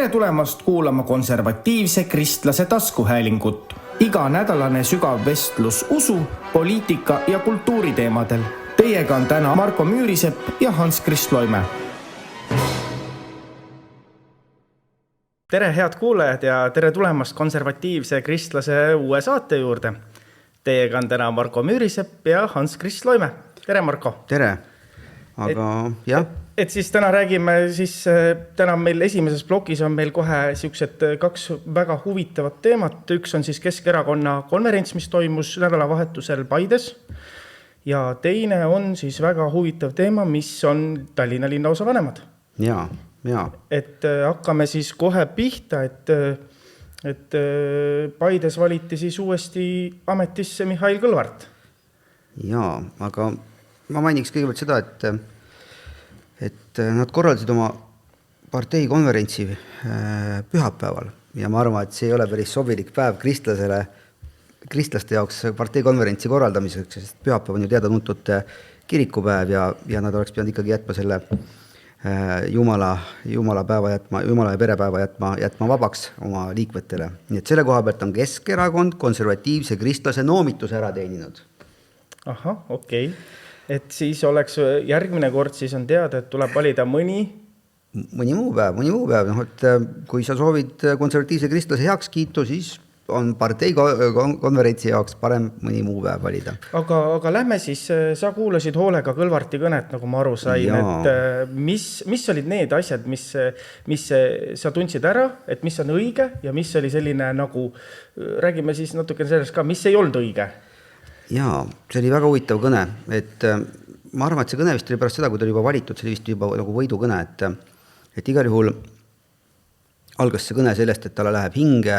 Tere tulemast kuulama konservatiivse kristlase taskuhäälingut. Iga nädalane sügav vestlus usu, poliitika ja kultuuri teemadel. Teiega on täna Marko Müürisepp ja Hans-Krist Loime. Tere head kuulajad ja tere tulemast konservatiivse kristlase uue saate juurde. Teiega on täna Marko Müürisepp ja Hans-Krist Loime. Tere Marko! Tere! Aga jah. Et siis täna räägime, täna meil esimeses blogis on meil kohe siuksed kaks väga huvitavat teemat. Üks on siis Keskerakonna konverents, mis toimus nädalavahetusel Paides. Ja teine on siis väga huvitav teema, mis on Tallinna linnaosa vanemad. Ja. Et hakkame siis kohe pihta, et Paides valiti siis uuesti ametisse Mihhail Kõlvart. Ja, aga ma mainiks kõigepealt seda, et nad korraldasid oma partei konverentsi pühapäeval ja ma arvan, et see ei ole päris sobilik päev kristlaste jaoks partei konverentsi korraldamiseks, sest pühapäev on ju teada tuntud kirikupäev ja nad oleks pidanud ikkagi jätma selle Jumala päeva Jumala ja perepäeva jätma vabaks oma liikmetele. Nii et selle koha pealt on Keskerakond konservatiivse kristlase noomituse ära teeninud. Aha, okei. Et siis oleks järgmine kord siis on teada, et tuleb valida mõni muu päev. No, et kui sa soovid konservatiivse kristlase heakskiitu, siis on partei konverentsi jaoks parem mõni muu päev valida. Aga lähme siis, sa kuulasid hoolega Kõlvarti kõnet, nagu ma aru sain, et mis olid need asjad, mis sa tundsid ära, et mis on õige ja mis oli selline nagu, räägime siis natuke sellest ka, mis ei olnud õige? Jaa, see oli väga huvitav kõne, et ma arvan, et see kõne vist oli pärast seda, kui ta oli juba valitud, see oli vist juba nagu võidukõne, et igal juhul algas see kõne sellest, et talle läheb hinge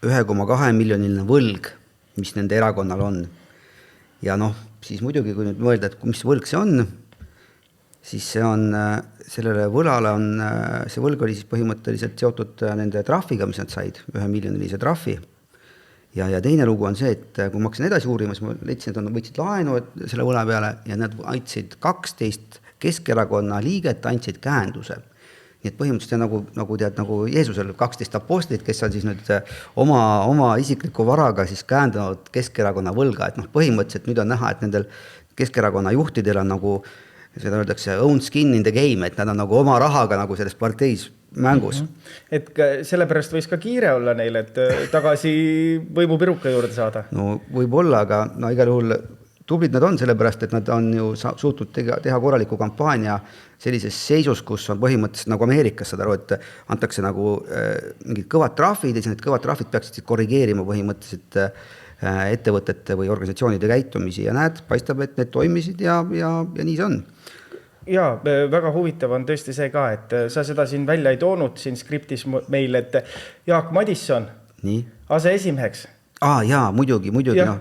1,2 miljoniline võlg, mis nende erakonnal on. Ja siis muidugi, kui nüüd mõelda, et mis võlg see on, siis sellele võlale see võlg oli siis põhimõtteliselt seotud nende trahviga, mis nad said, 1 miljonilise trahvi. Ja teine lugu on see, et kui ma hakkasin edasi uurima, siis ma leidsin, et nad võtsid laenu selle võla peale ja nad andsid 12 Keskerakonna liiget andsid käenduse. Nii et põhimõtteliselt nagu Jeesusel 12 apostlit, kes on siis nüüd oma isikliku varaga siis käendanud Keskerakonna võlga. Et põhimõtteliselt nüüd on näha, et nendel Keskerakonna juhtidel on nagu, seda öeldakse, own skin in the game, et nad on nagu oma rahaga nagu selles parteis mängus. Et sellepärast võis ka kiire olla neil, et tagasi võimupiruka juurde saada. No võib-olla, aga igal juhul tublid nad on sellepärast, et nad on ju suutnud teha korraliku kampaania sellises seisus, kus on põhimõtteliselt nagu Ameerikas, saad aru, et antakse nagu mingid kõvad trahvid ja siis need kõvad trahvid peaksid korrigeerima põhimõtteliselt ettevõtete või organisatsioonide käitumisi ja paistab, et need toimisid ja nii see on. Jaa, väga huvitav on tõesti see ka, et sa seda siin välja ei toonud siin skriptis meil, et Jaak Madisson, aseesimeheks. Jaa, muidugi. Ja.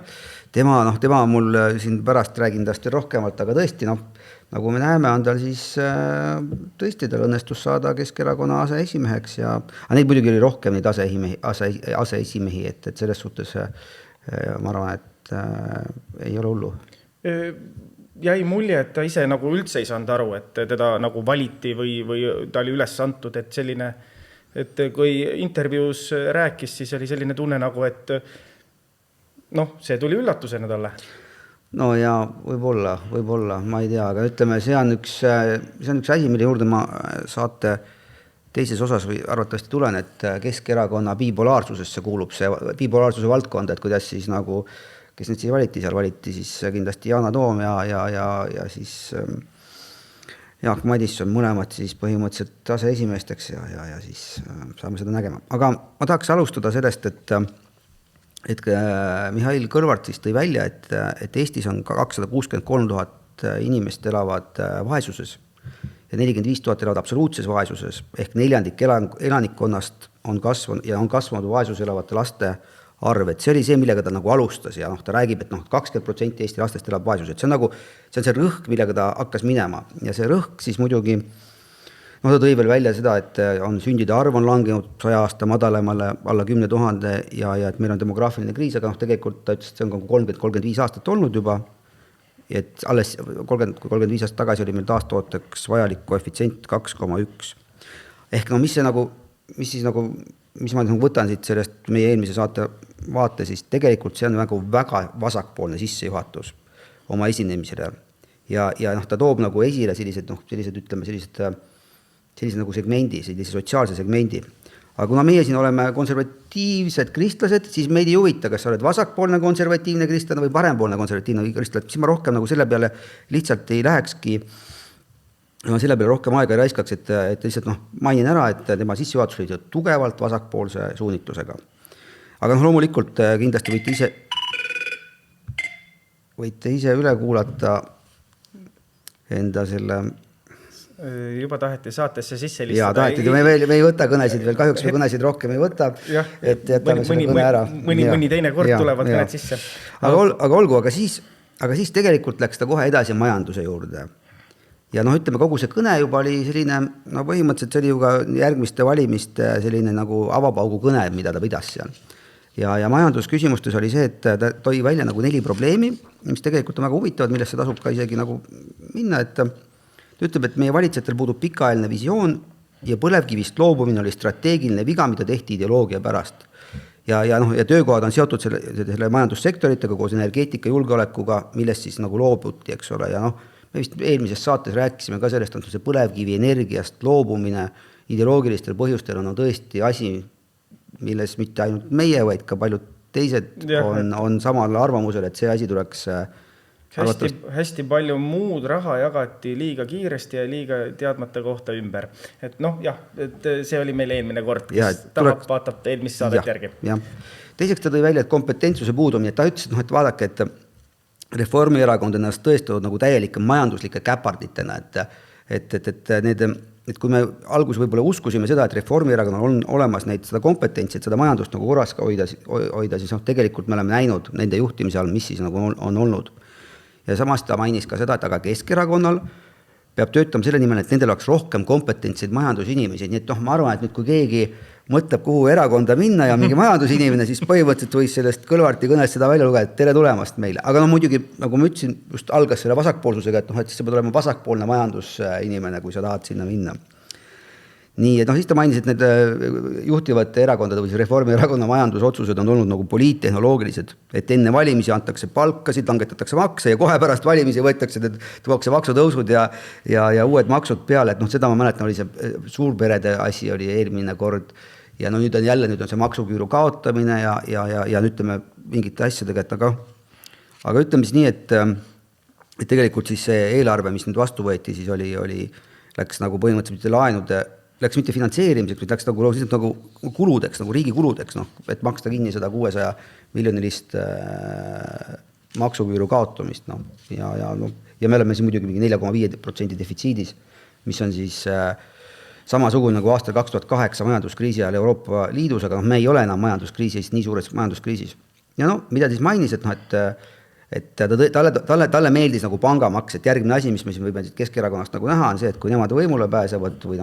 Tema mul siin pärast räägin tast rohkemalt, aga tõesti, nagu me näeme, on tal siis tõesti tal õnnestus saada Keskerakonna aseesimeheks aga neid muidugi oli rohkem neid aseesimehi, et selles suhtes ma arvan, et ei ole hullu. Jäi mulje, et ta ise nagu üldse ei saanud aru, et teda nagu valiti või ta oli üles antud, et selline, et kui intervjuus rääkis, siis oli selline tunne nagu, et see tuli üllatusena talle. No ja võib-olla, ma ei tea, aga ütleme, see on üks asi, mille juurde ma saate teises osas või arvatavasti tulen, et Keskerakonna bipolaarsusesse kuulub see bipolaarsuse valdkond, et kuidas siis nagu kes nüüd siis valiti, seal valiti siis kindlasti Yana Toom ja siis Jaak Madisson, mõlemad siis põhimõtteliselt aseesimeesteks ja siis saame seda nägema. Aga ma tahaks alustada sellest, et Mihhail Kõlvart siis tõi välja, et Eestis on 263 000 inimest elavad vaesuses ja 45 000 elavad absoluutses vaesuses ehk 1/4 elanikkonnast on kasvanud vaesus elavate laste arv, et see oli see, millega ta nagu alustas ja ta räägib, et 20% Eesti lastest elab vaesus, et see on see rõhk, millega ta hakkas minema ja see rõhk siis muidugi ta tõi veel välja seda, et on sündide arv on langenud 100 aasta madalemale alla 10 000 ja et meil on demograafiline kriis, aga tegelikult ta ütles, et see on 30-35 aastat olnud juba, et alles 35 aastat tagasi oli meil taastooteks vajalik koefitsient 2,1 ehk mis see nagu mis siis nagu, mis ma võtan siit sellest meie eelmise saate vaate, siis tegelikult see on nagu väga vasakpoolne sissejuhatus oma esinemisele. Ja ta toob nagu esile sellised nagu segmendi, sellise sotsiaalse segmendi. Aga kuna meie siin oleme konservatiivsed kristlased, siis meid ei huvita, kas sa oled vasakpoolne konservatiivne kristlane või parempoolne konservatiivne kristlane. Siis ma rohkem nagu selle peale lihtsalt ei lähekski, selle peale rohkem aega ei raiskaks, et lihtsalt mainin ära, et tema sissejuhatus oli tugevalt vasakpoolse suunitlusega. Aga loomulikult kindlasti võite ise üle kuulata enda selle... Juba taheti saatesse sisse listada. Jaa, taheti, me ei võta kõnesid veel, kahjuks me kõnesid rohkem ei võta, et jätame selle kõne ära. Mõni teine kord tulevad kõned sisse. Aga olgu, aga siis tegelikult läks ta kohe edasi majanduse juurde. Ja ütleme, kogu see kõne juba oli selline, põhimõtteliselt see oli ju ka järgmiste valimiste selline nagu avapaugu kõne, mida ta pidas seal. Ja majandusküsimustes oli see, et ta tõi välja nagu 4 probleemi, mis tegelikult on väga huvitavad, millesse tasub ka isegi nagu minna, et ta ütleb, et meie valitsejatel puudub pikaajaline visioon ja põlevkivist loobumine oli strateegiline viga, mida tehti ideoloogia pärast. Ja töökohad on seotud selle majandussektoritega koos energeetika julgeolekuga, millest siis nagu loobuti, eks ole. Ja me vist eelmises saates rääkisime ka sellest, et see põlevkivi energiast loobumine ideoloogilistel põhjustel on tõesti asi, milles mitte ainult meie, vaid ka paljud teised on samal arvamusel, et see asi tuleks hästi palju muud raha jagati liiga kiiresti ja liiga teadmata kohta ümber. Et et see oli meil eelmine kord, kes tahab vaatab eelmist saadet järgi. Ja. Teiseks ta tõi välja, et kompetentsuse puudumine, et ta ütles, et vaadake, et Reformierakond on ennast tõestanud nagu täielike majanduslike käparditena, et kui me alguses võib-olla uskusime seda, et Reformierakond on olemas seda kompetentsi, et seda majandust nagu korras hoida, siis tegelikult me oleme näinud nende juhtimise all, mis siis nagu on olnud. Ja samas ta mainis ka seda, et aga Keskerakonnal peab töötama selle nimel, et nendel oleks rohkem kompetentseid majandusinimesi. Nii et ma arvan, et nüüd kui keegi mõtleb, kuhu erakonda minna ja mingi majandusinimene, siis põhimõtteliselt võis sellest Kõlvarti kõnest seda välja lugeda, et tere tulemast meile. Aga muidugi, nagu ma ütlesin, just algas selle vasakpoolsusega, et siis sa pead olema vasakpoolne majandusinimene, kui sa tahad sinna minna. Nii, et siis ta mainis, et need juhtivate erakondade või Reformierakonna majandusotsused on olnud nagu poliittehnoloogilised, et enne valimisi antakse palkasid, langetatakse makse ja kohe pärast valimisi võetakse tuuakse maksutõusud ja uued maksud peale, et seda ma mäletan, oli see suurperede asi oli eelmine kord ja nüüd on see maksuküüru kaotamine ja ütleme mingite asjadega, et aga ütleme siis nii, et tegelikult siis see eelarve, mis nüüd vastu võeti, siis läks nagu põhimõtteliselt läks mitte finantseerimiseks, vaid läks nagu kuludeks, nagu riigi kuludeks, et maksta kinni seda 600 miljonilist maksuküüru kaotamist. Ja me oleme siin muidugi 4,5% defitsiidis, mis on siis samasugune nagu aastal 2008 majanduskriisi ajal Euroopa Liidus, aga me ei ole enam majanduskriisis, nii suures majanduskriisis. Ja mida siis mainis, et talle meeldis nagu pangamaks, et järgmine asi, mis me siin võime Keskerakonnast nagu näha, on see, et kui nemad võimule pääsevad või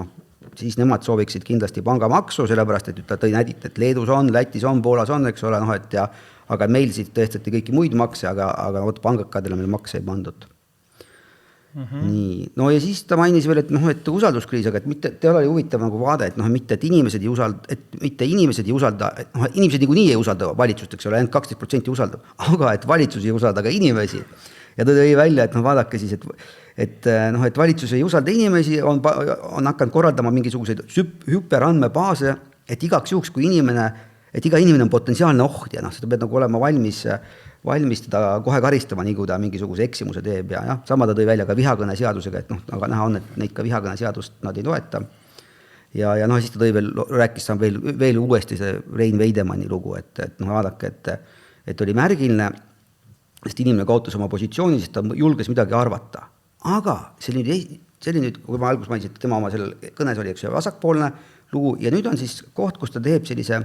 siis nemad sooviksid kindlasti pangamaksu, sellepärast, et ta tõi nädit, et Leedus on, Lätis on, Poolas on, eks ole, aga meil siis tõestati kõiki muid makse, aga pangakadele meil makse ei pandud. Nii. Ja siis ta mainis veel, et usalduskriis, aga et mitte, teil oli huvitav nagu vaade, et mitte inimesed ei usalda, inimesed niikuinii ei usalda valitsust, eks ole, ainult 12% usaldab, aga et valitsus ei usalda ka inimesi. Ja ta tõi välja, et vaadake siis, et valitsus ei usalda inimesi, on hakanud korraldama mingisuguseid hüperandmebaase, et igaks juhuks, kui iga inimene on potentsiaalne oht ja seda peab nagu olema valmis teda kohe karistama, nii kui ta mingisuguse eksimuse teeb ja sama ta tõi välja ka vihakõne seadusega, et aga näha on, et neid ka vihakõne seadust nad ei toeta. Ja siis ta tõi rääkis veel uuesti see Rein Veidemanni lugu, et vaadake, et oli märgiline, sest inimene kaotas oma positsiooni, sest ta julges midagi arvata. Aga see oli nüüd, kui ma alguses mainisin, et tema oma sellel kõnes oli vasakpoolne lugu ja nüüd on siis koht, kus ta teeb sellise,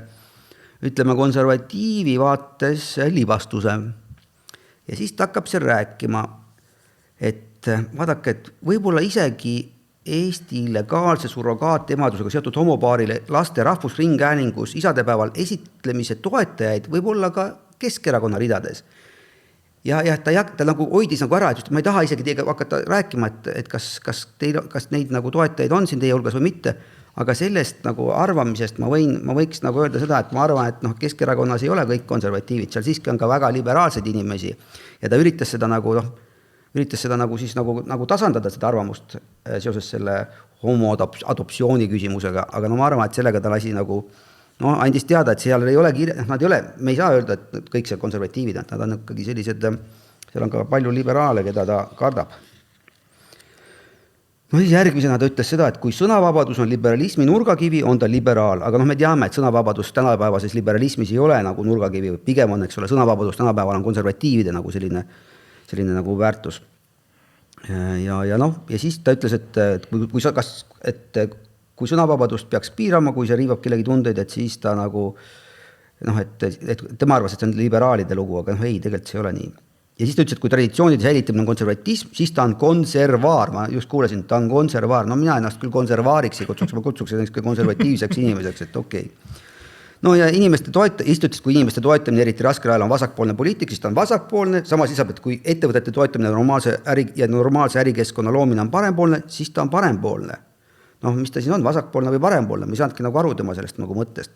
ütleme, konservatiivi vaates libastuse. Ja siis ta hakkab seal rääkima, et vaadake, et võib-olla isegi Eesti legaalse surrogaatemadusega seotud homopaarile laste rahvusringhäälingus isadepäeval esitlemise toetajaid võib olla ka Keskerakonna ridades. Ja ta nagu hoidis nagu ära, et ma ei taha isegi teiega hakata rääkima, et kas neid nagu toetajaid on siin teie hulgas või mitte, aga sellest nagu arvamisest ma võiks nagu öelda seda, et ma arvan, et noh, Keskerakonnas ei ole kõik konservatiivid, seal siiski on ka väga liberaalseid inimesi ja ta üritas seda nagu siis nagu tasandada seda arvamust seoses selle homoadoptsiooni küsimusega, aga no ma arvan, et sellega ta lasi nagu andis teada, et seal ei ole me ei saa öelda, et kõik see konservatiivid, et nad on ikkagi sellised, seal on ka palju liberaale, keda ta kardab. No siis järgmisena ta ütles seda, et kui sõnavabadus on liberalismi nurgakivi, on ta liberaal, aga me teame, et sõnavabadus tänapäevases liberalismis ei ole nagu nurgakivi, pigem on, eks ole, sõnavabadus tänapäeval on konservatiivide nagu selline nagu väärtus. Ja siis ta ütles, et kui sõnavabadust peaks piirama, kui see riivab kellegi tundeid, et siis ta nagu et tema arvas, et see on liberaalide lugu, aga ei, tegelikult see ei ole nii. Ja siis ta ütles, et kui traditsioonide säilitamine on konservatism, siis ta on konservaar. Ma just kuulasin, ta on konservaar. No mina ennast küll konservaariks ei kutsuks, ma kutsuks ennast konservatiivseks inimeseks, et okei. No ja kui inimeste toetamine eriti raskel ajal on vasakpoolne poliitik, siis ta on vasakpoolne. Samas lisab, et kui ettevõtete toetamine normaalse ärikeskkonna loomine on parempoolne, siis ta on parempoolne. Mis ta siin on, vasakpoolne või parempoolne? Me ei saanudki nagu aru tema sellest nagu mõttest.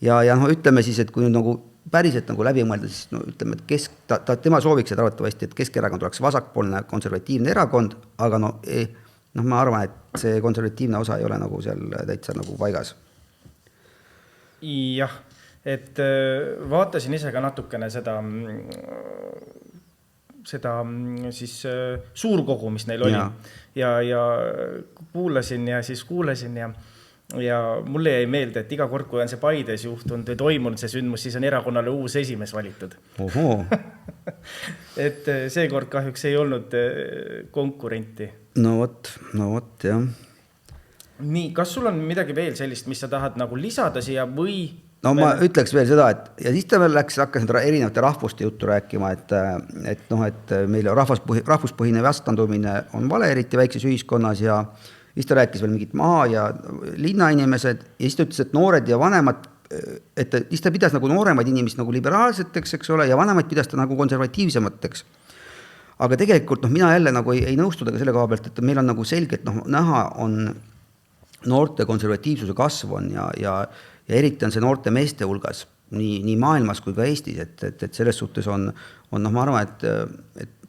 Ja ütleme siis, et kui nüüd nagu päriselt nagu läbi mõelda, siis ütleme, et tema sooviks, et arvatavasti, et Keskerakond oleks vasakpoolne konservatiivne erakond, aga ma arvan, et see konservatiivne osa ei ole nagu seal täitsa nagu paigas. Jah, et vaatasin ise ka natukene seda siis suurkogu, mis neil oli ja kuulasin ja mulle jäi meelde, et iga kord, kui on see Paides juhtunud või toimunud see sündmus, siis on erakonnale uus esimees valitud. Et seekord kahjuks ei olnud konkurenti. No vot, jah. Nii, kas sul on midagi veel sellist, mis sa tahad nagu lisada siia või? No ma ütleks veel seda, et ja siis ta veel hakkas erinevate rahvuste juttu rääkima, et meil rahvuspõhine vastandumine on vale, eriti väikses ühiskonnas ja siis ta rääkis veel mingit maa ja linnainimesed ja siis ta ütles, et noored ja vanemad, siis ta pidas nagu nooremaid inimesi nagu liberaalseteks, eks ole, ja vanemaid pidas ta nagu konservatiivsemateks. Aga tegelikult mina jälle nagu ei nõustuda ka selle koha pealt, et meil on nagu selgelt näha on noorte konservatiivsuse kasv on ja eriti on see noorte meeste hulgas nii maailmas kui ka Eestis, et selles suhtes on ma arvan, et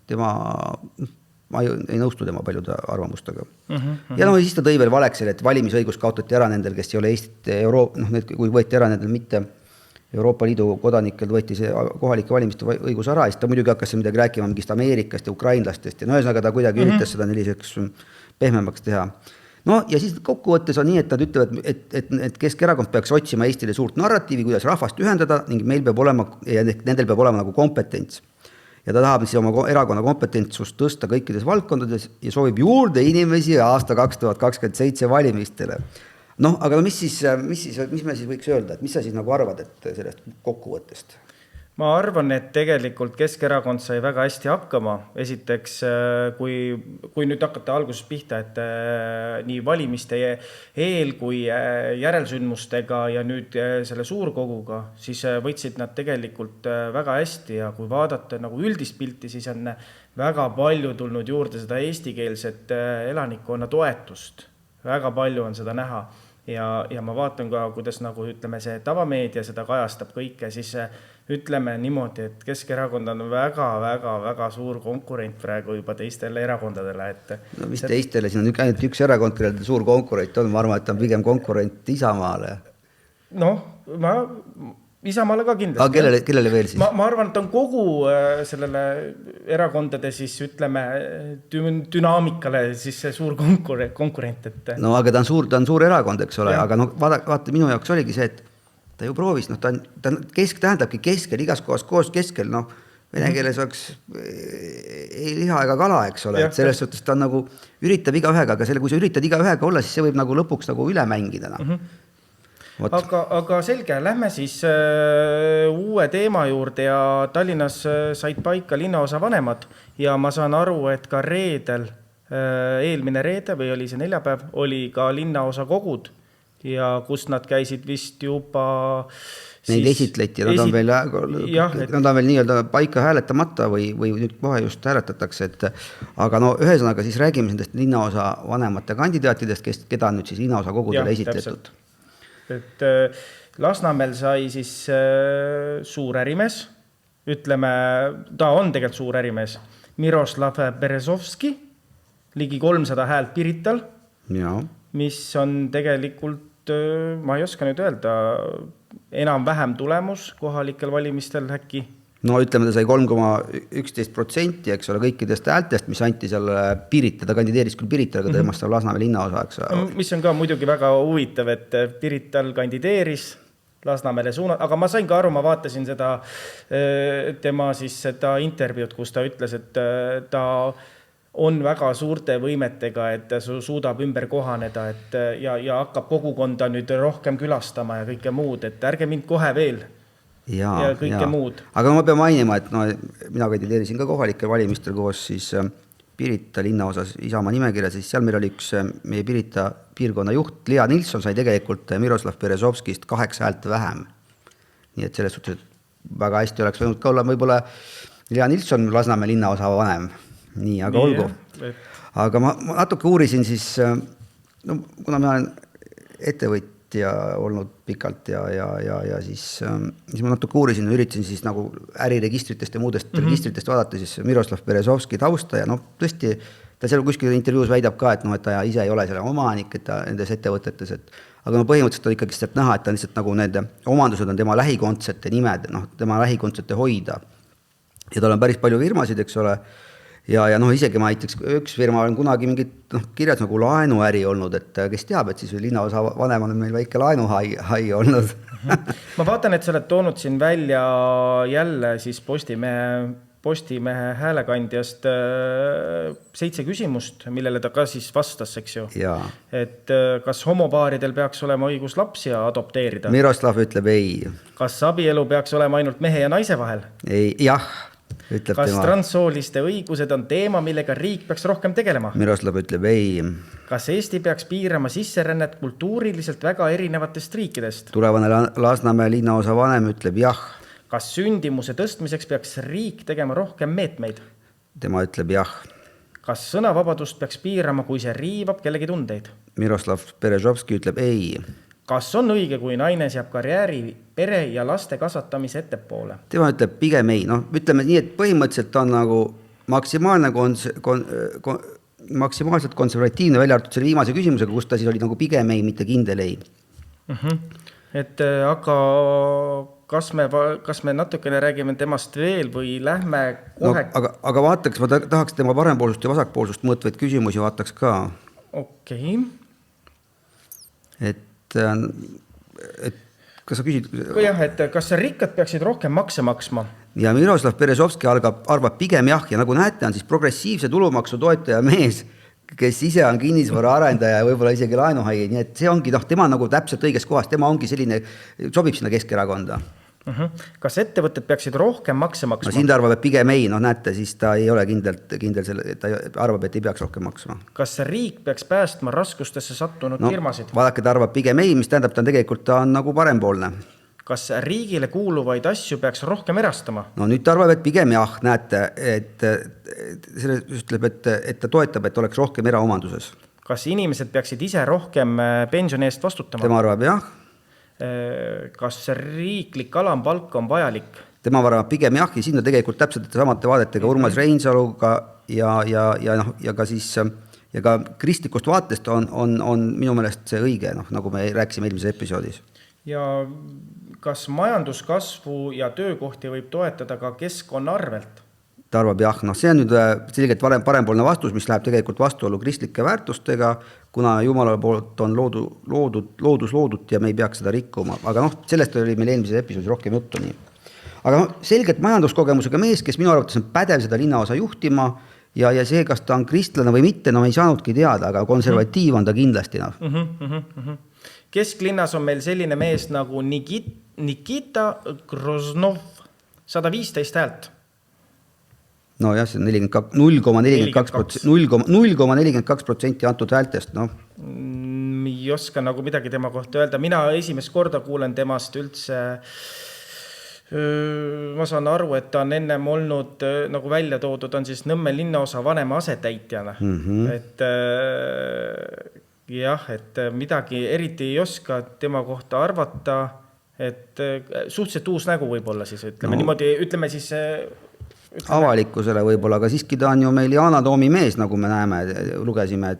tema ma ei nõustu tema paljude arvamustega. Ja siis ta tõi veel valeksele, et valimisõigus kaotati ära nendel, kes ei ole Eestit, kui võeti ära nendel mitte Euroopa Liidu kodanikel, võeti see kohalike valimiste õigus ära, siis ta muidugi hakkas midagi rääkima mingist Ameerikast ja ukrainlastest ja ühesõnaga ta kuidagi üritas seda neliseks pehmemaks teha. No ja siis kokkuvõttes on nii, et nad ütlevad, et Keskerakond peaks otsima Eestile suurt narratiivi, kuidas rahvast ühendada ning nendel peab olema nagu kompetents. Ja ta tahab siis oma erakonna kompetentsust tõsta kõikides valdkondades ja soovib juurde inimesi aasta 2027 valimistele. Aga mis me siis võiks öelda, et mis sa siis nagu arvad, et sellest kokkuvõttest? Ma arvan, et tegelikult Keskerakond sai väga hästi hakkama. Esiteks, kui nüüd hakata alguses pihta, et nii valimiste eel kui järelsündmustega ja nüüd selle suurkoguga, siis võtsid nad tegelikult väga hästi ja kui vaadata nagu üldist pilti, siis on väga palju tulnud juurde seda eestikeelset elanikkonna toetust. Väga palju on seda näha ja ma vaatan ka, kuidas nagu ütleme see tavameedia seda kajastab kõike, siis ütleme niimoodi, et Keskerakond on väga suur konkurent praegu juba teistele erakondadele. No mis teistele, siin on ainult üks erakond, kellel suur konkurent on, ma arvan, et on pigem konkurent Isamaale. Isamaale ka kindlasti. Aga kellele veel siis? Ma arvan, et on kogu sellele erakondade siis ütleme dünaamikale siis see suur konkurent. No aga ta on suur erakond, eks ole, aga vaata minu jaoks oligi see, et ta ju proovis, ta tähendabki keskel, igas kohas koos keskel, vene keeles oleks ei liha ega kala, eks ole, et selles suhtes ta on nagu üritab iga ühega, aga kui sa üritad iga ühega olla, siis see võib nagu lõpuks nagu üle mängida. Aga selge, lähme siis uue teema juurde ja Tallinnas said paika linnaosa vanemad ja ma saan aru, et ka reedel, eelmine reede või oli see neljapäev, oli ka linnaosa kogud ja kus nad käisid vist juba Neid esitleti ja nad on veel nii-öelda paika hääletamata või nüüd kohe just hääletatakse, aga no ühesõnaga siis räägime nendest linnaosa vanemate kandidaatidest, keda nüüd siis linnaosa kogudele esitletud. Et Lasnamäel sai siis suur ärimees, ütleme, ta on tegelikult suur ärimees, Miroslav Berezovski, ligi 300 häält Pirital, mis on tegelikult, ma ei oska nüüd öelda, enam-vähem tulemus kohalikel valimistel äkki. No ütleme, ta sai 3,11%, eks ole, kõikidest häältest, mis anti seal Pirita, ta kandideeris küll Pirital, aga temast on Lasnamäe linnaosa, eks. Mis on ka muidugi väga huvitav, et Pirital kandideeris Lasnamäele suunad, aga ma sain ka aru, ma vaatasin seda tema siis seda intervjuud, kus ta ütles, et ta on väga suurte võimetega, et ta suudab ümber kohaneda ja hakkab kogukonda nüüd rohkem külastama ja kõike muud, et ärge mind kohe veel ja kõike muud. Aga ma pean mainima, et mina kandideerisin ka kohalikel valimistel koos siis Pirita linnaosas Isamaa nimekirja, siis seal meil oli üks meie Pirita piirkonna juht, Lea Nilsson sai tegelikult Miroslav Berezovskist 8 häält vähem. Nii et selles suhtes väga hästi oleks võinud ka olla võib-olla Lea Nilsson Lasnamäe linnaosa vanem. Nii, aga olgu. Aga ma natuke uurisin siis, no, kuna ma olen ettevõtja olnud pikalt ja siis ma natuke uurisin, üritasin siis nagu äriregistritest ja muudest registritest vaadata siis Miroslav Berezovski tausta ja tõesti, ta seal kuskil intervjuus väidab ka, et ta ise ei ole selle omanik, et ta nendes ettevõtetes, aga põhimõtteliselt on ikkagi seda näha, et ta lihtsalt nagu need omandused on tema lähikondsete nimed, tema lähikondsete hoida. Ja tal on päris palju firmasid, eks ole, ja isegi ma näiteks üks firma on kunagi mingid kirjas nagu laenuäri olnud, et kes teab, et siis linnaosa vanem on meil väike laenuhai olnud. Ma vaatan, et sa oled toonud siin välja jälle siis Postimehe häälekandjast 7 küsimust, millele ta ka siis vastas, eks ju. Et kas homopaaridel peaks olema õigus lapsi adopteerida? Miroslav ütleb ei. Kas abielu peaks olema ainult mehe ja naise vahel? Ei, jah. Kas transsooliste õigused on teema, millega riik peaks rohkem tegelema? Miroslav ütleb ei. Kas Eesti peaks piirama sisserännet kultuuriliselt väga erinevatest riikidest? Tulevane Lasnamäe linnaosa vanem ütleb jah. Kas sündimuse tõstmiseks peaks riik tegema rohkem meetmeid? Tema ütleb jah. Kas sõnavabadust peaks piirama, kui see riivab kellegi tundeid? Miroslav Berezovski ütleb ei. Kas on õige, kui naine seab karjääri, pere ja laste kasvatamise ettepoole? Tema ütleb pigem ei. Ütleme nii, et põhimõtteliselt on nagu maksimaalselt konservatiivne välja arvatud selle viimase küsimusega, kus ta siis oli nagu pigem ei, mitte kindel ei. Et aga kas me natukene räägime temast veel või lähme kohe? Aga vaataks, ma tahaks tema parempoolsust ja vasakpoolsust mõõtvaid küsimusi vaataks ka. Okei. Et kas sa küsid? Jah, et kas rikkad peaksid rohkem makse maksma? Ja Miroslav Berezovski arvab pigem jah, ja nagu näete, on siis progressiivse tulumaksu toetaja mees, kes ise on kinnisvara arendaja ja võib-olla isegi laenuhai, nii et see ongi, tema nagu täpselt õiges kohas, tema ongi selline, sobib sinna Keskerakonda. Kas ettevõtted peaksid rohkem makse maksma? Siin ta arvab, et pigem ei, näete, siis ta ei ole kindel selle, ta arvab, et ei peaks rohkem maksma. Kas riik peaks päästma raskustesse sattunud firmasid? Vaadake, ta arvab pigem ei, mis tähendab, ta on nagu parempoolne. Kas riigile kuuluvaid asju peaks rohkem erastama? Nüüd ta arvab, et pigem jah, näete, et selle ütleb, et ta toetab, et oleks rohkem eraomanduses. Kas inimesed peaksid ise rohkem pensioni eest vastutama? Tema arvab jah. Kas riiklik alampalk on vajalik? Tema arvab pigem jah, ja siin on tegelikult täpselt samate vaadetega Urmas Reinsaluga ja ka siis ja ka kristlikust vaatest on minu meelest see õige, nagu me rääkisime eelmises episoodis. Ja kas majanduskasvu ja töökohti võib toetada ka keskkonna arvelt? Ta arvab jah, see on nüüd selgelt parempoolne vastus, mis läheb tegelikult vastuolu kristlike väärtustega, kuna Jumala poolt on loodus loodut ja me ei peaks seda rikkuma. Aga sellest oli meil eelmises episoodis rohkem juttu nii. Aga selgelt majanduskogemusega mees, kes minu arvates on pädev seda linnaosa juhtima ja see, kas ta on kristlane või mitte, ei saanudki teada, aga konservatiiv on ta kindlasti. Kesklinnas on meil selline mees nagu Nikita Groznov, 115 häält. Jah, see on 0,42% antud häältest. ei oska nagu midagi tema kohta öelda. Mina esimest korda kuulen temast üldse. Ma saan aru, et ta on ennem olnud, nagu välja toodud, on siis Nõmme linnaosa vanema asetäitjana. Et jah, et midagi eriti ei oska tema kohta arvata, et suhteliselt uus nägu võib-olla siis, ütleme niimoodi, ütleme siis avalikkusele võib-olla, aga siiski ta on ju meil Yana Toomi mees, nagu me näeme, lugesime,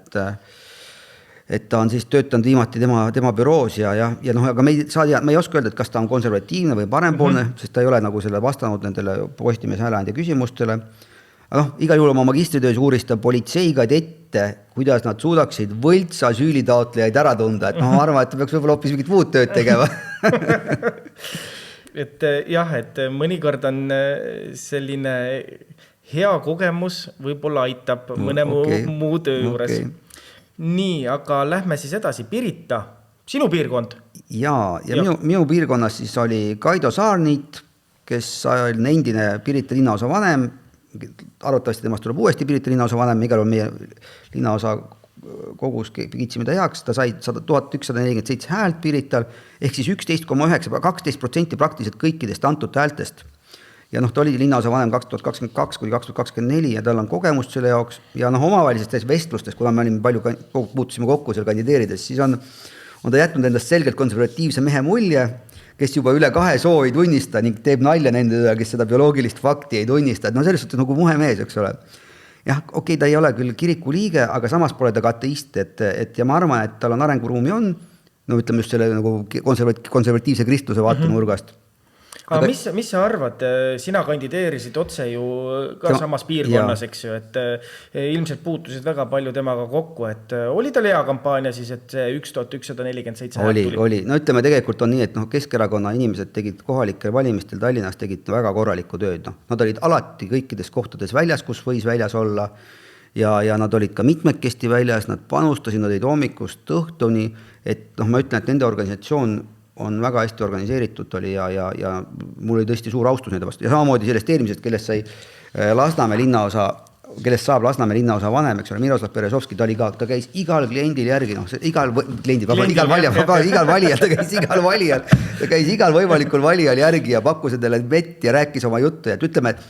et ta on siis töötanud viimati tema büroos ja noh, aga me ei oska öelda, et kas ta on konservatiivne või parempoolne, sest ta ei ole nagu selle vastanud nendele Postimees hääleandja küsimustele. Aga noh, igal juhul oma magistritöös uuris ta politseiga ette, kuidas nad suudaksid võltsa süülitaotlejaid ära tunda, et noh, ma arvan, et ta peaks võib-olla hoopis mingit muud tööd tegema. Et jah, et mõnikord on selline hea kogemus, võib-olla aitab mõne muu töö juures. Nii, aga lähme siis edasi. Pirita, sinu piirkond? Ja minu piirkonnas siis oli Kaido Saarniit, kes oli endine Pirita linnaosa vanem, arvatavasti temast tuleb uuesti Pirita linnaosa vanem, igal on meie linnaosa kogus kiitsime ta heaks, ta sai 1147 häält Pirital, ehk siis 11,9, 12% praktiliselt kõikidest antud häältest. Ja noh, ta oli linnaosa vanem 2022 kuni 2024 ja tal on kogemust selle jaoks ja noh, omavahelistes vestlustes, kuna me olime palju puutusime kokku seal kandideerides, siis on ta jätnud endast selgelt konservatiivse mehe mulje, kes juba üle 2 soo ei tunnista ning teeb nalja nende üle, kes seda bioloogilist fakti ei tunnista. Et no selles suhtes nagu muhe mees, eks ole. Jah, okei, ta ei ole küll kiriku liige, aga samas pole ta ka ateist, ja ma arvan, et tal on arenguruumi on, no ütleme just selle nagu konservatiivse kristluse vaatenurgast. Aga mis sa arvad? Sina kandideerisid otse ju ka samas piirkonnas, eks ju, et ilmselt puutusid väga palju temaga kokku, et oli tal hea kampaania siis, et see 1147 häält tuli? Oli. No ütleme, tegelikult on nii, et noh, Keskerakonna inimesed tegid kohalikel valimistel Tallinnas tegid väga korralikku tööd. No. Nad olid alati kõikides kohtades väljas, kus võis väljas olla ja nad olid ka mitmekesti väljas, nad panustasid, nad olid hommikust õhtuni, et noh, ma ütlen, et nende organisatsioon on väga hästi organiseeritud oli ja mul oli tõesti suur austus nende vastu. Ja samamoodi sellest eelmisest, kellest saab Lasnamäe linnaosa vanem, eks ole, Miroslav Berezovski, ta käis igal kliendil järgi, igal valijal, ta käis igal võimalikul valijal järgi ja pakkus endale vett ja rääkis oma juttu. Et ütleme, et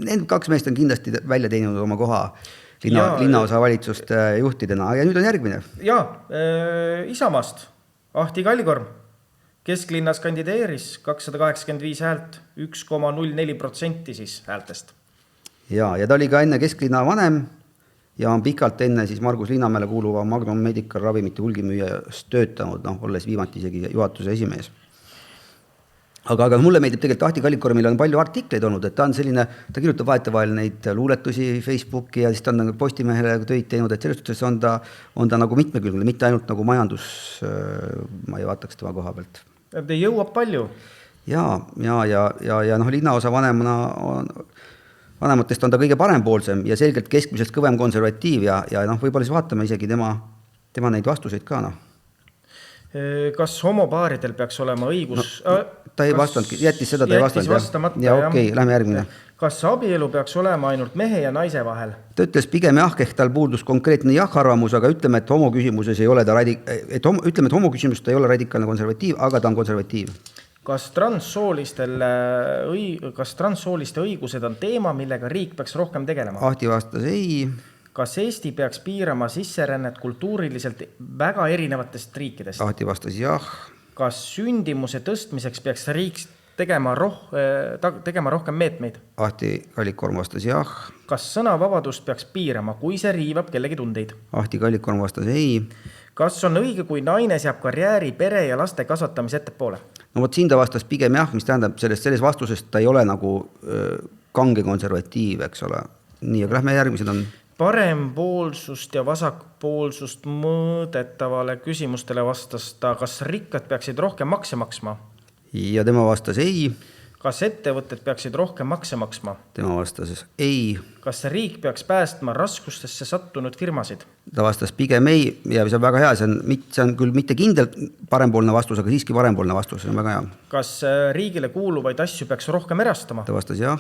need 2 meest on kindlasti välja teeninud oma koha linnaosa valitsuste juhtidena. Ja nüüd on järgmine. Ja, Isamaast. Ahti Kallikorm kesklinnas kandideeris 285 häält, 1,04% siis häältest. Ja ta oli ka enne kesklinna vanem ja on pikalt enne siis Margus Linnamäele kuuluva Magnum Medical ravimite hulgimüüjas töötanud, olles viimati isegi juhatuse esimees. Aga mulle meeldib tegelikult Ahti Kallikormil on palju artikleid olnud, et ta on selline, ta kirjutab vahetevahel neid luuletusi Facebooki ja siis ta on Postimehele töid teinud, et selles suhtes on ta nagu mitmekülgne, mitte ainult nagu majandus, ma ei vaataks tema koha pealt. Ta jõuab palju. Ja noh, linnaosa vanematest on ta kõige parempoolsem ja selgelt keskmisest kõvem konservatiiv ja noh, võib-olla siis vaatame isegi tema neid vastuseid ka, noh. Kas homopaaridel peaks olema õigus? Ta ei vastanud, jättis seda, ta ei vastanud. Ja okei, lähme järgmine. Kas abielu peaks olema ainult mehe ja naise vahel? Ta ütles pigem jah, ehk tal puudus konkreetne jah-arvamus, aga ütleme, et homoküsimuses ei ole ta homoküsimus ei ole radikaalne konservatiiv, aga ta on konservatiiv. Kas transsooliste õigused on teema, millega riik peaks rohkem tegelema? Ahti vastas ei. Kas Eesti peaks piirama sisserännet kultuuriliselt väga erinevatest riikidest? Ahti vastas jah. Kas sündimuse tõstmiseks peaks riik tegema rohkem meetmeid? Ahti Kallikorm vastas jah. Kas sõnavabadust peaks piirama, kui see riivab kellegi tundeid? Ahti Kallikorm vastas ei. Kas on õige, kui naine seab karjääri, pere ja laste kasvatamise ettepoole? No vot siin ta vastas pigem jah, mis tähendab selles vastusest ta ei ole nagu kange konservatiiv, eks ole. Nii, aga lähme järgmised on... Parempoolsust ja vasakpoolsust mõõdetavale küsimustele vastas ta, kas rikkad peaksid rohkem makse maksma? Ja tema vastas ei. Kas ettevõtted peaksid rohkem makse maksma? Tema vastas ei. Kas riik peaks päästma raskustesse sattunud firmasid? Ta vastas pigem ei ja see on väga hea, see on küll mitte kindel parempoolne vastus, aga siiski parempoolne vastus, see on väga hea. Kas riigile kuuluvaid asju peaks rohkem erastama? Ta vastas jah.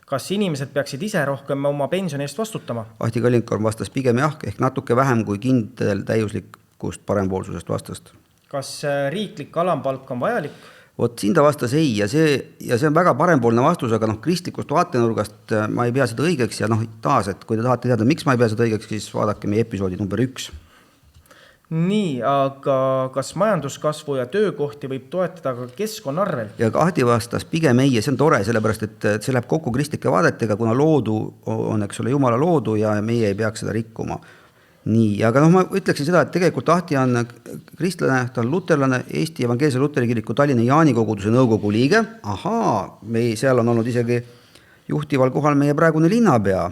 Kas inimesed peaksid ise rohkem oma pensioni eest vastutama? Ahti Kallikorm vastas pigem jah, ehk natuke vähem kui kindel täiuslik kust parempoolsusest vastast. Kas riiklik alampalk on vajalik? Vot siin ta vastas ei ja see on väga parempoolne vastus, aga kristlikust vaatenurgast ma ei pea seda õigeks ja taas, et kui te tahate teada, miks ma ei pea seda õigeks, siis vaadake meie episoodi number 1. Nii, aga kas majanduskasvu ja töökohti võib toetada ka keskkonna arvel? Ja Ahti vastas pigem ei ja see on tore, sellepärast et see läheb kokku kristlike vaadetega, kuna loodu on, eks ole, Jumala loodu ja meie ei peaks seda rikkuma. Nii, aga ma ütleksin seda, et tegelikult Ahti on kristlane, ta on luterlane, Eesti Evangeelse Luteri Kiriku Tallinna Jaani koguduse nõukogu liige. Seal on olnud isegi juhtival kohal meie praegune linnapea.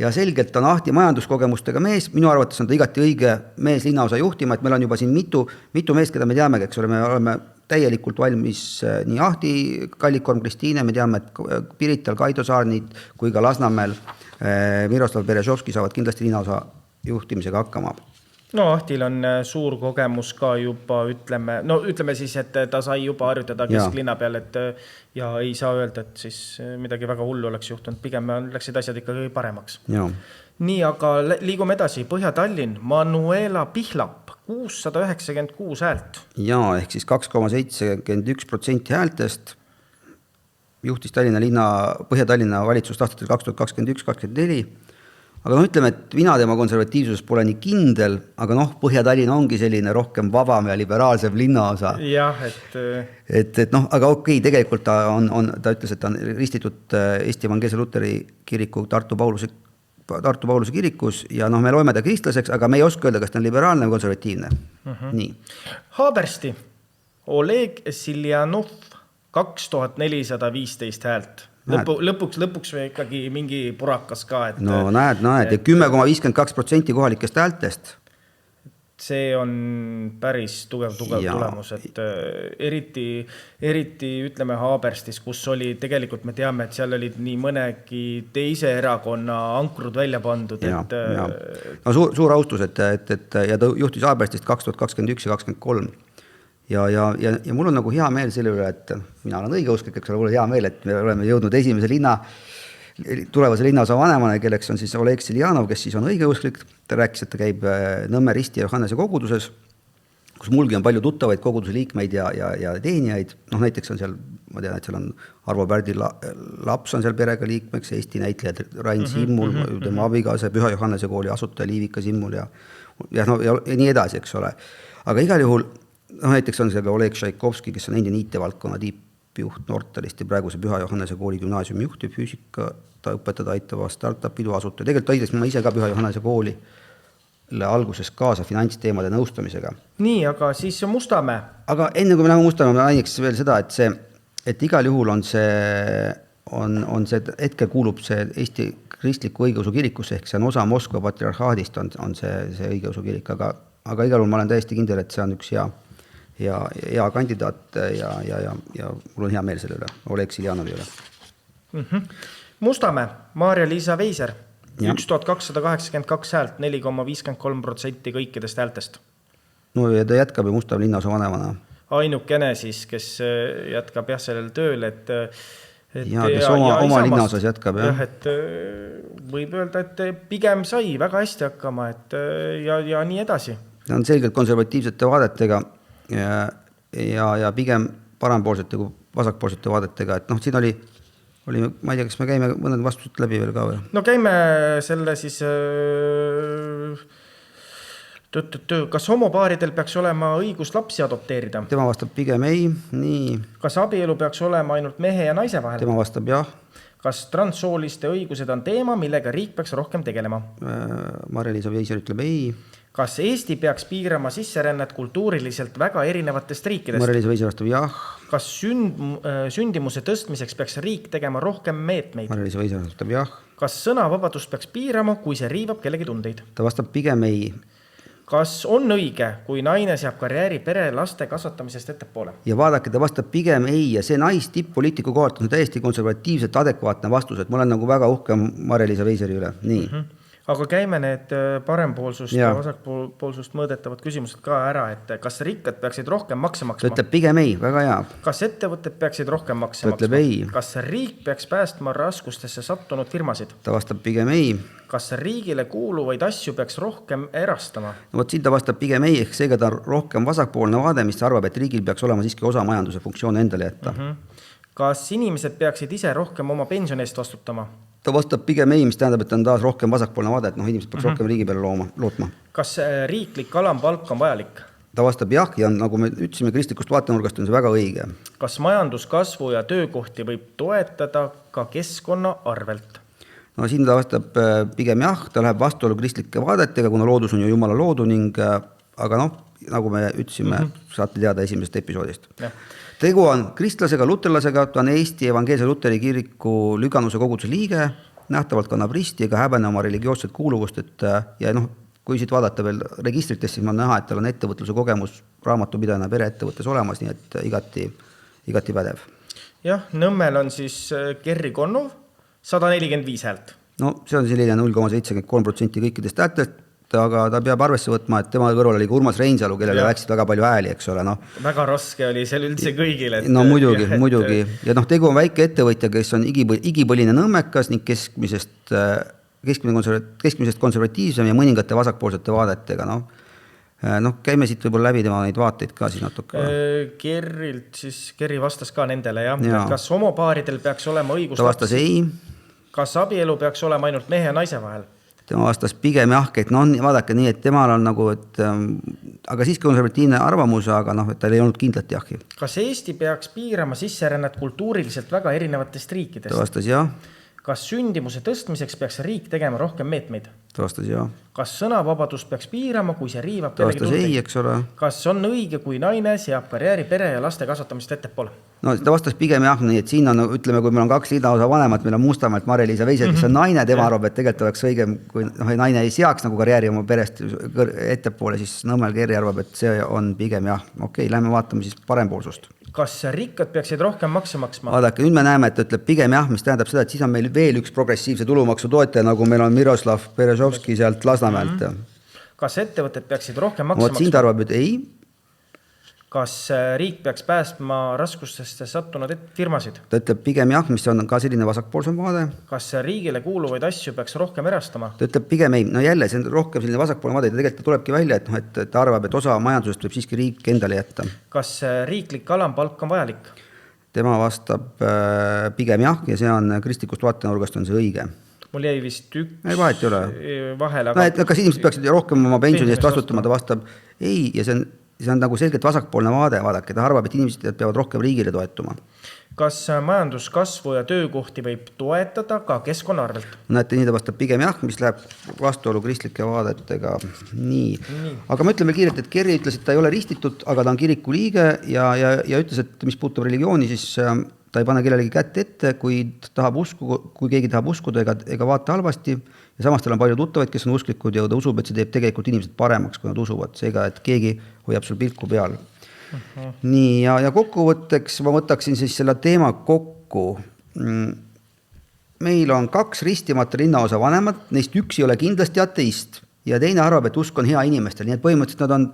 Ja selgelt on Ahti majanduskogemustega mees, minu arvates on ta igati õige mees linnaosa juhtima, et meil on juba siin mitu meest, keda me teame, eks ole, me oleme täielikult valmis nii Ahti, Kallikorm, Kristiine, me teame, et Pirital, Kaido Saarnid kui ka Lasnamäel Miroslav Berezovski saavad kindlasti linnaosa juhtimisega hakkama. No Ahtil on suur kogemus ka juba, ütleme siis, et ta sai juba harjutada kesklinna peal, ja ei saa öelda, et siis midagi väga hullu oleks juhtunud, pigem läksid asjad ikkagi paremaks. Ja. Nii, aga liigume edasi, Põhja-Tallinn, Manuela Pihlap, 696 häält. Ja, ehk siis 2,71% häältest juhtis Põhja-Tallinna valitsust aastatel 2021-2024. Aga ütleme, et mina tema konservatiivsuses pole nii kindel, aga Põhja-Tallinn ongi selline rohkem vabam ja liberaalsem linnaosa. Jah, aga okei, tegelikult ta ütles, et ta on ristitud Eesti Evangeelse Luteri Kiriku Tartu Pauluse kirikus ja me loeme ta kristlaseks, aga me ei oska öelda, kas ta on liberaalne või konservatiivne. Nii. Haabersti, Oleg Siljanov, 2415 häält. Lõpuks või ikkagi mingi purakas ka. Näed, ja 10,52% kohalikest häältest. See on päris tugev tulemus, et eriti ütleme Haaberstis, kus oli, tegelikult me teame, et seal olid nii mõnegi teise erakonna ankrud välja pandud. Suur austus, et ta juhtis Haaberstist 2021 ja 2023. Ja mul on hea meel selle üle, et mina olen õigeusklik, eks ole, mul on hea meel, et me oleme jõudnud esimese tulevase linnaosa vanemana, kelleks on siis Oleg Siljanov, kes siis on õigeusklik. Ta rääkis, et ta käib Nõmme Risti ja Johannese koguduses, kus mulgi on palju tuttavaid koguduse liikmeid ja teenijaid. Näiteks on seal, ma tean, et seal on Arvo Pärdi laps on seal perega liikmeks, Eesti näitlejad Rain Simmul, tema abigaase, Püha Johannese kooli asutaja Liivika Simmul ja nii edasi, eks ole. Aga igal juhul näiteks on seal Oleg Šaikovski, kes on endine IT-valdkonna tippjuht Nortalist ja praeguse Püha Johannese kooli gümnaasiumi juht ja füüsika ta õpetada aitava startup-pidu asutaja. Tegelikult aitasin ma ise ka Püha Johannese kooli alguses kaasa finantsteemade nõustamisega. Nii, aga siis Mustamäe. Aga enne kui me läheme Mustamäe, ma näiks veel seda, et igal juhul on see hetkel kuulub see Eesti kristliku õigeusu kirikusse, ehk see on osa Moskva patriarhaadist on see õigeusu kirik, aga igal juhul ma olen täiesti kindel, et see on üks hea kandidaat ja mul on hea meel selle üle, Oleg Siljanovi üle. Mustamäe, Maarja-Liisa Veiser, 1282 häält, 4,53% kõikidest häältest. No ja ta jätkab ju Mustamäe linnaosa vanemana. Ainukene siis, kes jätkab sellel tööl, kes oma linnaosas jätkab. Et võib öelda, et pigem sai väga hästi hakkama ja nii edasi. Ta on selgelt konservatiivsete vaadetega ja pigem parempoolsete kui vasakpoolsete vaadetega, et siin oli, ma ei tea, kas me käime mõned vastused läbi veel ka või? No käime selle siis, kas homopaaridel peaks olema õigus lapsi adopteerida? Tema vastab pigem ei, nii. Kas abielu peaks olema ainult mehe ja naise vahel? Tema vastab jah. Kas transsooliste õigused on teema, millega riik peaks rohkem tegelema? Maarja-Liisa Veiser ütleb ei. Kas Eesti peaks piirama sisserännet kultuuriliselt väga erinevatest riikidest? Maarja-Liisa Veiser vastab jah. Kas sündimuse tõstmiseks peaks riik tegema rohkem meetmeid? Maarja-Liisa Veiser vastab jah. Kas sõnavabadust peaks piirama, kui see riivab kellegi tundeid? Ta vastab pigem ei. Kas on õige, kui naine seab karjääri pere laste kasvatamisest ettepoole? Ja vaadake, ta vastab pigem ei ja see tipp-poliitiku kohalt on täiesti konservatiivselt adekvaatne vastus, et ma olen väga uhke Maarja-Liisa Veiseri üle. Nii. Aga käime need parempoolsust ja vasakpoolsust mõõdetavad küsimused ka ära, et kas rikkad peaksid rohkem makse maksma? Ta ütleb pigem ei, väga hea. Kas ettevõtted peaksid rohkem makse maksma? Ta ütleb ei. Kas riik peaks päästma raskustesse sattunud firmasid? Ta vastab pigem ei. kas riigile kuuluvaid asju peaks rohkem erastama? No vot, siin ta vastab pigem ei, ehk seega ta on rohkem vasakpoolne vaade, mis arvab, et riigil peaks olema siiski osa majanduse funktsioone endale jätta. Kas inimesed peaksid ise rohkem oma pensioni eest vastutama? Ta vastab pigem ei, mis tähendab, et ta on taas rohkem vasakpoolne vaade, et inimesed peaks rohkem riigi peale lootma. Kas riiklik alampalk on vajalik? Ta vastab jah, ja nagu me ütlesime kristlikust vaatenurgast, on see väga õige. Kas majanduskasvu ja töökohti võib toetada ka keskkonna arvelt? No siin ta vastab pigem jah, ta läheb vastuolu kristlike vaadetega, kuna loodus on ju Jumala loodu ning, aga noh, nagu me ütlesime, saate teada esimesest episoodist. Ja. Tegu on kristlasega, luterlasega, ta on Eesti Evangeelse Luteri kiriku Lüganuse koguduse liige, nähtavalt kannab risti ega häbene oma religioosset kuuluvust, et ja noh, kui siit vaadata veel registritest, siis ma näha, et tal on ettevõtluse kogemus raamatupidajana pereettevõttes olemas, nii et igati pädev. Jah, Nõmmel on siis Kerri Konnov 145 häält. No see on selline 0,73% kõikidest häältest, aga ta peab arvesse võtma, et tema kõrval oli Urmas Reinsalu, kellele läksid väga palju hääli, eks ole. No. Väga raske oli seal üldse kõigile. No muidugi. Ja noh, tegu on väike ettevõtja, kes on igipõline nõmmekas ning keskmisest konservatiivsem ja mõningate vasakpoolsete vaadetega. No, käime siit võib-olla läbi tema neid vaateid ka siis natuke. Kerri vastas ka nendele, jah. Ja. Kas homopaaridel peaks olema õigus? Ta vastas ei. Kas abielu peaks olema ainult mehe ja naise vahel? Tema vastas pigem jah, et no vaadake nii, et temal on nagu, aga siiski konservatiivne arvamus, aga noh, et tal ei olnud kindlat jahi. Kas Eesti peaks piirama sisserännet kultuuriliselt väga erinevatest riikidest? Ta vastas jah. Kas sündimuse tõstmiseks peaks riik tegema rohkem meetmeid? Ta vastas jah. Kas sõnavabadust peaks piirama, kui see riivab ta vastas ei, eks ole. Kas on õige, kui naine seab karjääri, pere ja laste kasvatamist ettepoole? No ta vastas pigem jah, nii et siin on, ütleme, kui meil on 2 linnaosa vanemat, meil on Mustamäelt Mari-Liisa Veisel, kes on naine, tema arvab, et tegelikult oleks õigem, kui naine ei seaks nagu karjääri oma perest ettepoole, siis Nõmmel Kerri arvab, et see on pigem jah. Okei, lähme vaatame siis parempoolsust. Kas rikkad peaksid rohkem makse maksma? Vaadake, nüüd me näeme, et ütleb pigem jah, mis tähendab seda, et siis on meil veel üks progressiivse tulumaksu toetaja, nagu meil on Miroslav Berezovski sealt Lasnamäelt. Kas ettevõtted peaksid rohkem makse maksma? Siin ta arvab, et ei. Kas riik peaks päästma raskustesse sattunud firmasid? Ta ütleb pigem jah, mis on ka selline vasakpoolsem vaade. Kas riigile kuuluvaid asju peaks rohkem erastama? Ta ütleb pigem ei. No jälle, see on rohkem selline vasakpoolne vaade. Tegelikult tulebki välja, et ta arvab, et osa majandusest võib siiski riik endale jätta. Kas riiklik alampalk on vajalik? Tema vastab pigem jah, ja see on kristlikust vaatenurgast on see õige. Mul jäi vist ei, vahet ei ole. Vahel, aga... No, kas inimesed peaksid rohkem oma pensioni eest vastutama, ta vastab ei, ja see on nagu selgelt vasakpoolne vaade, vaadake, ta arvab, et inimesed peavad rohkem riigile toetuma. Kas majanduskasvu ja töökohti võib toetada ka keskkonna arvelt? Näete, nii ta vastab pigem jah, mis läheb vastuolu kristlike vaadetega. Nii. Aga ma ütlen veel kiirelt, et Kerri ütles, et ta ei ole ristitud, aga ta on kiriku liige ja ütles, et mis puutub religiooni, siis ta ei pane kellelegi kätt ette, kui keegi tahab uskuda ega vaata halvasti. Ja samas tal on palju tuttavaid, kes on usklikud ja ta usub, et see teeb tegelikult inimesed paremaks, kui nad usuvad. Seega, et keegi hoiab sul pilku peal. Nii, ja kokkuvõtteks ma võtaksin siis selle teema kokku. Meil on 2 ristimata linnaosa vanemat, neist üks ei ole kindlasti ateist ja teine arvab, et usk on hea inimestel, nii et põhimõtteliselt nad on,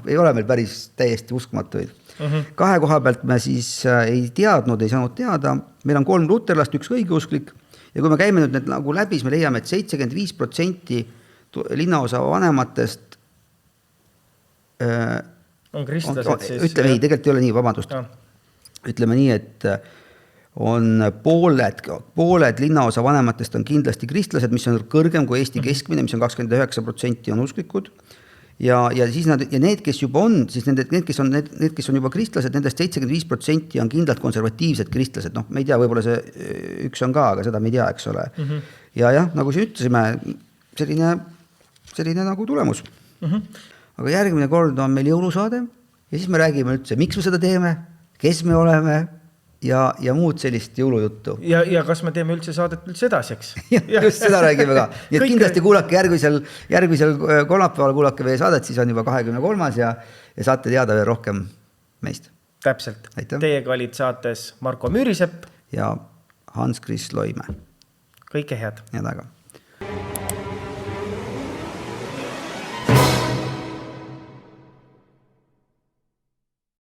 ei ole meil päris täiesti uskmatuid. 2 koha pealt me siis ei teadnud, ei saanud teada, meil on 3 luterlast, 1 õigeusklik ja kui me käime nüüd need nagu läbi, siis me leiame, et 75% linnaosa vanematest on kristlased siis. Ütleme, ei, tegelikult ei ole nii, vabandust. Ütleme nii, et on pooled linnaosa vanematest on kindlasti kristlased, mis on kõrgem kui Eesti keskmine, mis on 29% on usklikud. Ja siis need, kes juba on, siis need, kes on juba kristlased, nendest 75% on kindlalt konservatiivsed kristlased. No, me ei tea, võib-olla see üks on ka, aga seda me ei tea, eks ole. Ja jah, nagu siin ütlesime, selline nagu tulemus. Aga järgmine kord on meil jõulusaade ja siis me räägime üldse, miks me seda teeme, kes me oleme ja muud sellist jõulujuttu. Ja kas me teeme üldse saadet üldse edasi, eks? Just seda räägime ka. Nii et kindlasti kuulake järgmisel kolmapäeval kuulake meie saadet, siis on juba 23. ja saate teada veel rohkem meist. Täpselt. Teiega olid saates Marko Müürisepp ja Hans-Kris Loime. Kõike head. Head aega.